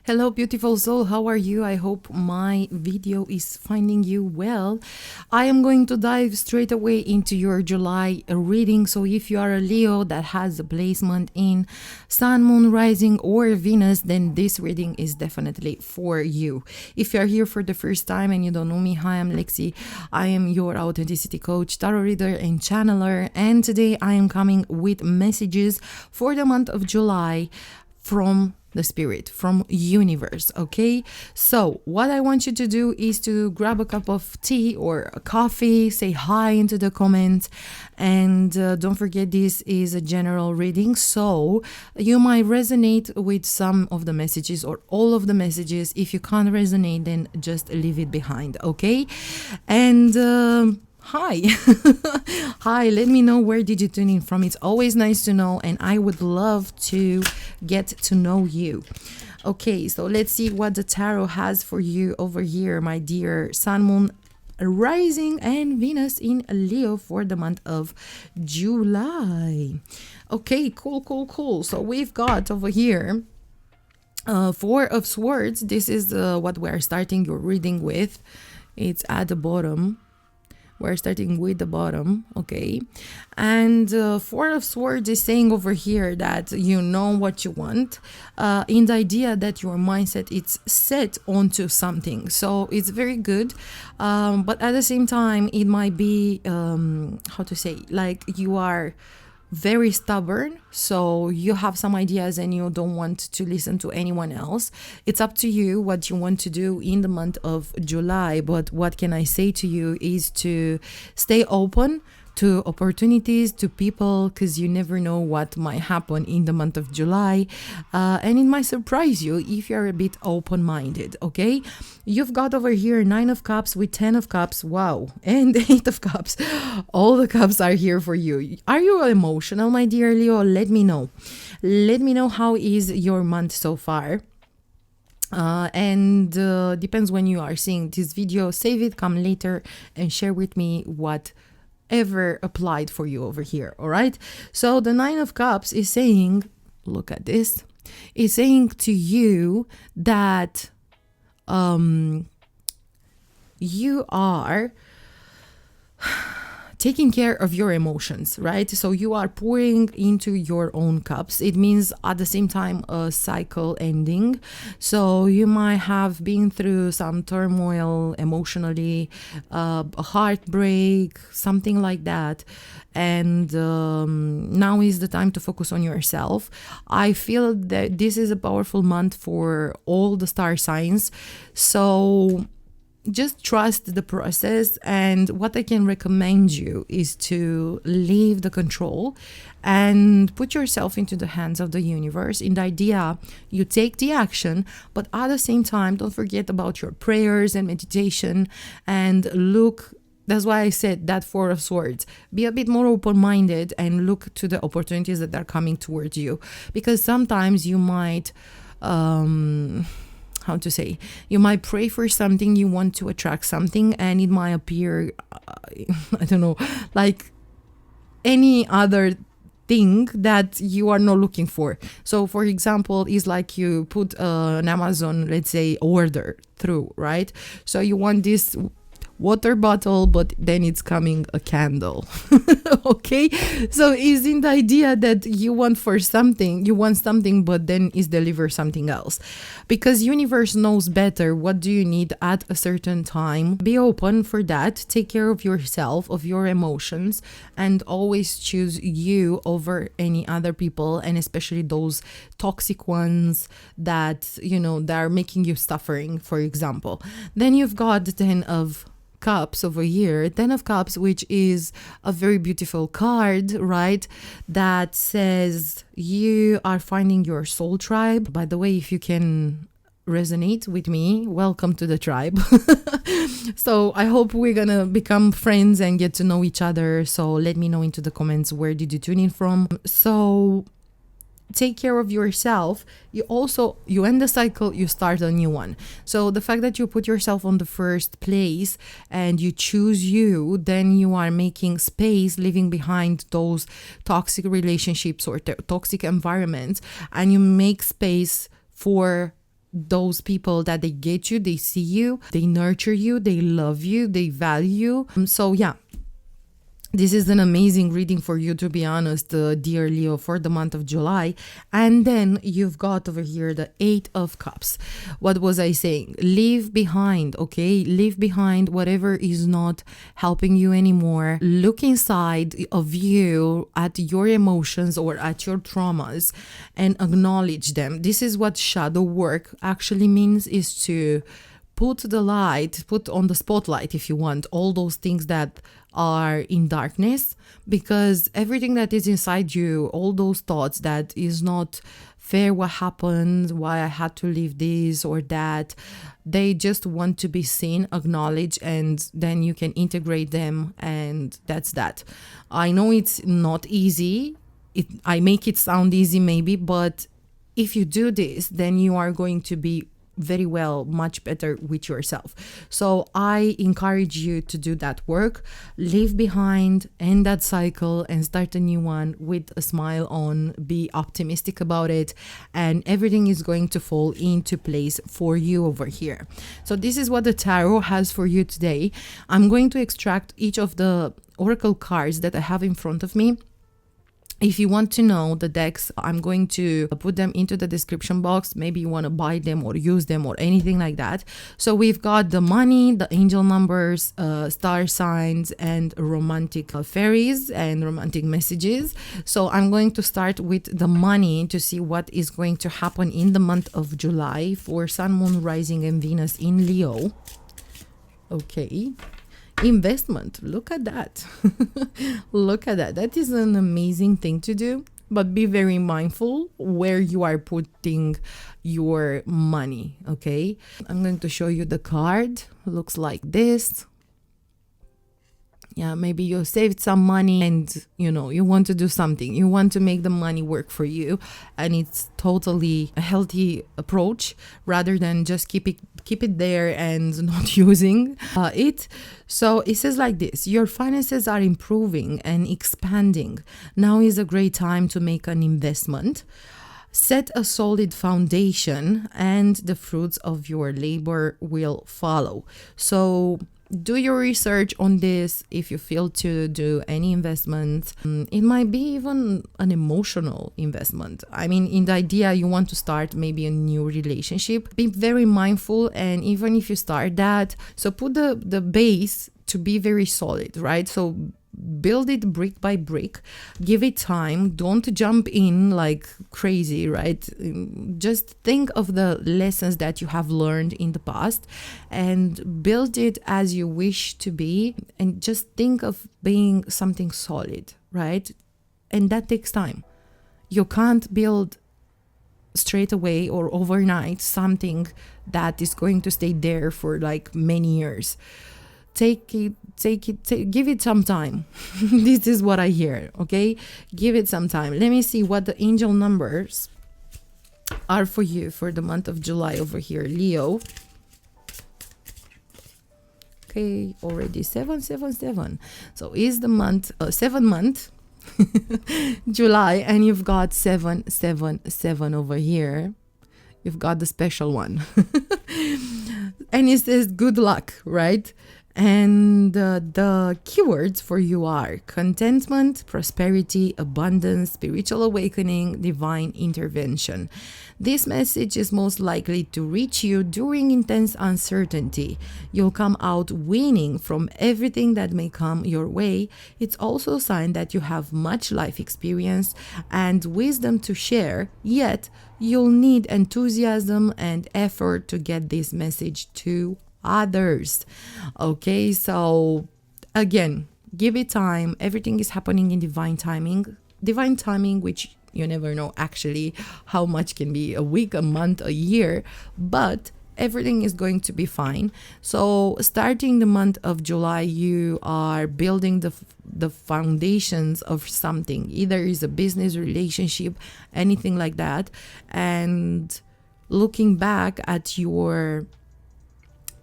Hello, beautiful soul. How are you? I hope my video is finding you well. I am going to dive straight away into your July reading. So, if you are a Leo that has a placement in Sun, Moon, Rising, or Venus, then this reading is definitely for you. If you are here for the first time and you don't know me, hi, I'm Lexi. I am your authenticity coach, tarot reader, and channeler. And today I am coming with messages for the month of July from the spirit, from universe. Okay, so what I want you to do is to grab a cup of tea or a coffee, say hi into the comments, and don't forget this is a general reading, so you might resonate with some of the messages or all of the messages. If you can't resonate, then just leave it behind. Okay, and hi. Hi, let me know where did you tune in from. It's always nice to know, and I would love to get to know you. Okay, so let's see what the tarot has for you over here, my dear Sun, Moon, Rising, and Venus in Leo for the month of July. Okay, cool. So we've got over here Four of Swords. This is what we're starting your reading with. It's at the bottom. We're starting with the bottom, okay? And Four of Swords is saying over here that you know what you want, in the idea that your mindset is set onto something. So it's very good, but at the same time, it might be, how to say, like you are very stubborn, so you have some ideas and you don't want to listen to anyone else. It's up to you what you want to do in the month of July, but what can I say to you is to stay open to opportunities, to people, because you never know what might happen in the month of July, and it might surprise you if you're a bit open-minded. Okay, you've got over here 9 of Cups with 10 of Cups, wow, and 8 of Cups. All the cups are here for you. Are you emotional, my dear Leo? Let me know how is your month so far. And depends when you are seeing this video. Save it, come later and share with me what ever applied for you over here. All right, so the 9 of Cups is saying, look at this, is saying to you that you are taking care of your emotions, right? So you are pouring into your own cups. It means at the same time a cycle ending. So you might have been through some turmoil emotionally, a heartbreak, something like that. And now is the time to focus on yourself. I feel that this is a powerful month for all the star signs. So just trust the process, and what I can recommend you is to leave the control and put yourself into the hands of the universe. In the idea, you take the action, but at the same time, don't forget about your prayers and meditation, and look. That's why I said that Four of Swords. Be a bit more open-minded and look to the opportunities that are coming towards you, because sometimes you might how to say, you might pray for something, you want to attract something, and it might appear I don't know, like any other thing that you are not looking for. So for example, is like you put an Amazon, let's say, order through, right? So you want this water bottle, but then it's coming a candle. Okay, so is in the idea that you want something, but then is deliver something else, because universe knows better what do you need at a certain time. Be open for that, take care of yourself, of your emotions, and always choose you over any other people, and especially those toxic ones that, you know, that are making you suffering, for example. Then you've got the 10 of Cups over here, 10 of Cups, which is a very beautiful card, right? That says you are finding your soul tribe. By the way, if you can resonate with me, welcome to the tribe. So I hope we're gonna become friends and get to know each other. So let me know into the comments where did you tune in from. So take care of yourself. You end the cycle, you start a new one. So the fact that you put yourself on the first place and you choose you, then you are making space, leaving behind those toxic relationships or toxic environments, and you make space for those people that they get you, they see you, they nurture you, they love you, they value you. So yeah, this is an amazing reading for you, to be honest, dear Leo, for the month of July. And then you've got over here the Eight of Cups. What was I saying? Leave behind, okay? Leave behind whatever is not helping you anymore. Look inside of you at your emotions or at your traumas and acknowledge them. This is what shadow work actually means, is to put on the spotlight, if you want, all those things that are in darkness, because everything that is inside you, all those thoughts that is not fair, what happened, why I had to leave this or that, they just want to be seen, acknowledged, and then you can integrate them, and that's that. I know it's not easy. I make it sound easy maybe, but if you do this, then you are going to be very well, much better with yourself. So I encourage you to do that work, leave behind, end that cycle, and start a new one with a smile on. Be optimistic about it, and everything is going to fall into place for you over here. So this is what the tarot has for you today. I'm going to extract each of the oracle cards that I have in front of me. If you want to know the decks, I'm going to put them into the description box. Maybe you want to buy them or use them or anything like that. So we've got the money, the angel numbers, star signs, and romantic fairies and romantic messages. So I'm going to start with the money to see what is going to happen in the month of July for Sun, Moon, Rising, and Venus in Leo. Okay. Investment, look at that. Look at that. That is an amazing thing to do, but be very mindful where you are putting your money. Okay, I'm going to show you the card. Looks like this. Yeah, maybe you saved some money and you want to do something. You want to make the money work for you, and it's totally a healthy approach rather than just keep it there and not using it. So it says like this: your finances are improving and expanding. Now is a great time to make an investment. Set a solid foundation and the fruits of your labor will follow. So do your research on this if you feel to do any investment. It might be even an emotional investment. I mean, in the idea you want to start maybe a new relationship, be very mindful. And even if you start that, so put the base to be very solid, right? So build it brick by brick, give it time, don't jump in like crazy, right? Just think of the lessons that you have learned in the past and build it as you wish to be, and just think of being something solid, right? And that takes time. You can't build straight away or overnight something that is going to stay there for like many years. Give it some time. This is what I hear, okay? Give it some time. Let me see what the angel numbers are for you for the month of July over here, Leo. Okay, already 777. So is the month 7 month July, and you've got 777 over here. You've got the special one. And it says good luck, right? And the keywords for you are contentment, prosperity, abundance, spiritual awakening, divine intervention. This message is most likely to reach you during intense uncertainty. You'll come out winning from everything that may come your way. It's also a sign that you have much life experience and wisdom to share, yet you'll need enthusiasm and effort to get this message to others. Okay, so again, give it time. Everything is happening in divine timing, which you never know actually how much can be, a week, a month, a year, but everything is going to be fine. So starting the month of July, you are building the foundations of something, either is a business, relationship, anything like that, and looking back at your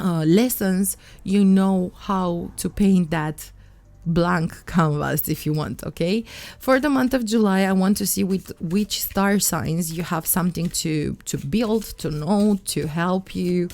lessons, you know how to paint that blank canvas if you want. Okay, for the month of July, I want to see with which star signs you have something to build, to know, to help you.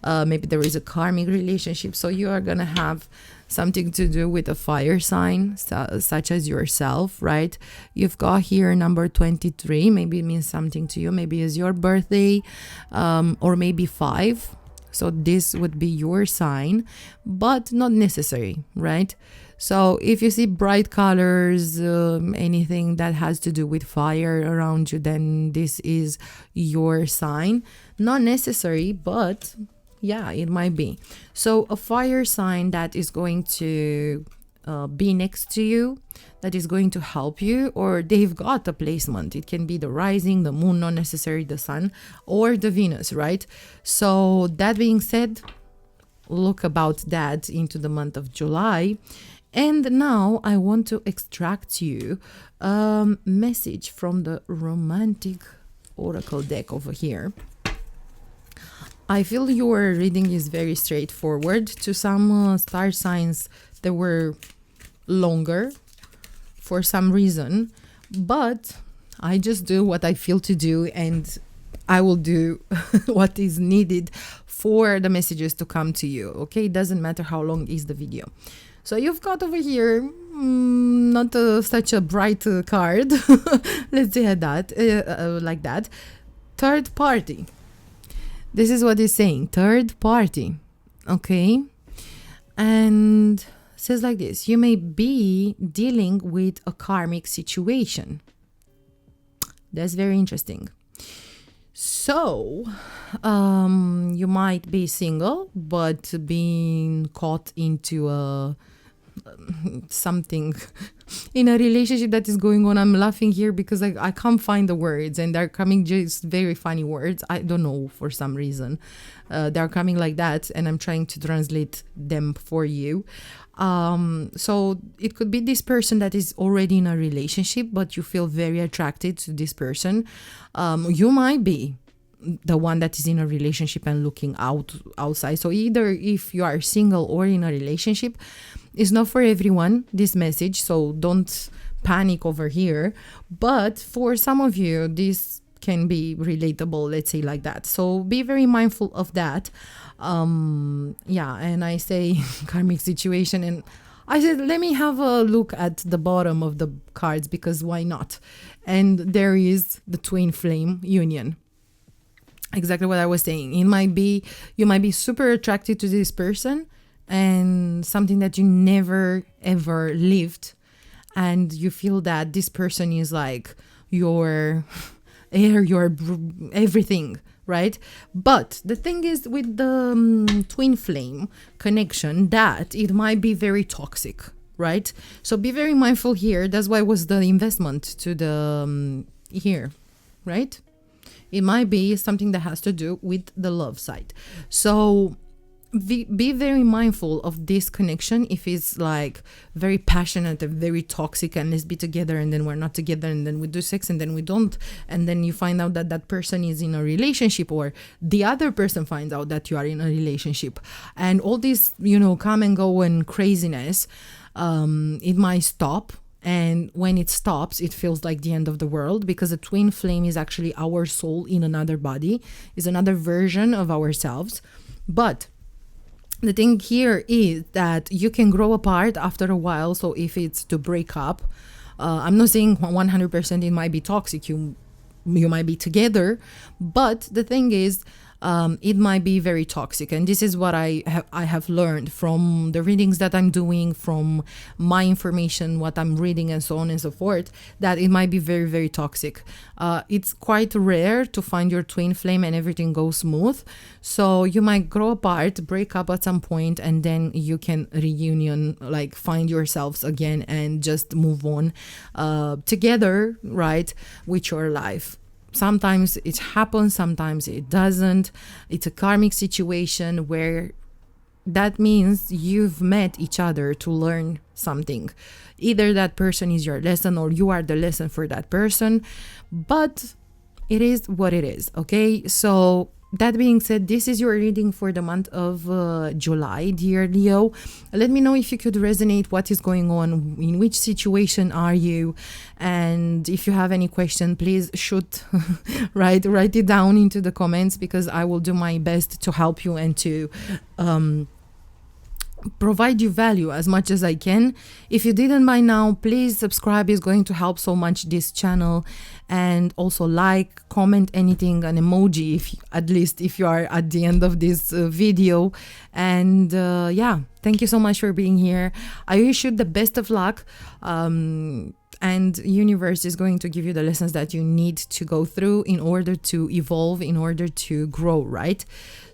Maybe there is a karmic relationship, so you are gonna have something to do with a fire sign, such as yourself, right? You've got here number 23. Maybe it means something to you. Maybe it's your birthday, or maybe 5. So this would be your sign, but not necessary, right? So if you see bright colors, anything that has to do with fire around you, then this is your sign. Not necessary, but yeah, it might be. So a fire sign that is going to be next to you, that is going to help you, or they've got a placement. It can be the rising, the moon, not necessarily the sun, or the Venus, right? So that being said, look about that into the month of July. And now I want to extract you a message from the romantic oracle deck over here. I feel your reading is very straightforward. To some star signs, they were longer for some reason, but I just do what I feel to do, and I will do what is needed for the messages to come to you. Okay, it doesn't matter how long is the video. So you've got over here not such a bright card. Let's say that like that. Third party. This is what it's saying. Third party. Okay, and says like this: you may be dealing with a karmic situation. That's very interesting. So you might be single, but being caught into something in a relationship that is going on. I'm laughing here because I can't find the words, and they're coming just very funny words. I don't know, for some reason they're coming like that, and I'm trying to translate them for you. So it could be this person that is already in a relationship, but you feel very attracted to this person. You might be the one that is in a relationship and looking outside. So either if you are single or in a relationship, it's not for everyone, this message, so don't panic over here. But for some of you, this can be relatable, let's say like that. So be very mindful of that. Yeah, and I say karmic situation, and I said, let me have a look at the bottom of the cards, because why not? And there is the twin flame union. Exactly what I was saying. You might be super attracted to this person, and something that you never ever lived, and you feel that this person is like your air, your everything, right? But the thing is with the twin flame connection, that it might be very toxic, right? So be very mindful here. That's why was the investment to the here, right? It might be something that has to do with the love side. So be very mindful of this connection. If it's like very passionate and very toxic, and let's be together and then we're not together, and then we do sex and then we don't, and then you find out that that person is in a relationship, or the other person finds out that you are in a relationship, and all this, come and go and craziness, it might stop. And when it stops, it feels like the end of the world, because a twin flame is actually our soul in another body, is another version of ourselves. But the thing here is that you can grow apart after a while. So if it's to break up, I'm not saying 100% it might be toxic. You might be together, but the thing is, it might be very toxic. And this is what I have learned from the readings that I'm doing, from my information, what I'm reading, and so on and so forth, that it might be very, very toxic. It's quite rare to find your twin flame and everything goes smooth. So you might grow apart, break up at some point, and then you can reunion, like find yourselves again and just move on together, right, with your life. Sometimes it happens, sometimes it doesn't. It's a karmic situation where that means you've met each other to learn something. Either that person is your lesson or you are the lesson for that person, but it is what it is, okay? So that being said, this is your reading for the month of July, dear Leo. Let me know if you could resonate. What is going on? In which situation are you? And if you have any question, please shoot, write it down into the comments, because I will do my best to help you and to provide you value as much as I can. If you didn't by now, please subscribe. Is going to help so much this channel. And also like, comment anything, an emoji, if at least if you are at the end of this video. And yeah, thank you so much for being here. I wish you the best of luck. And universe is going to give you the lessons that you need to go through in order to evolve, in order to grow, right?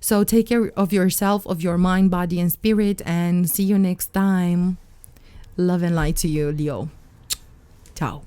So take care of yourself, of your mind, body, and spirit, and see you next time. Love and light to you, Leo. Ciao.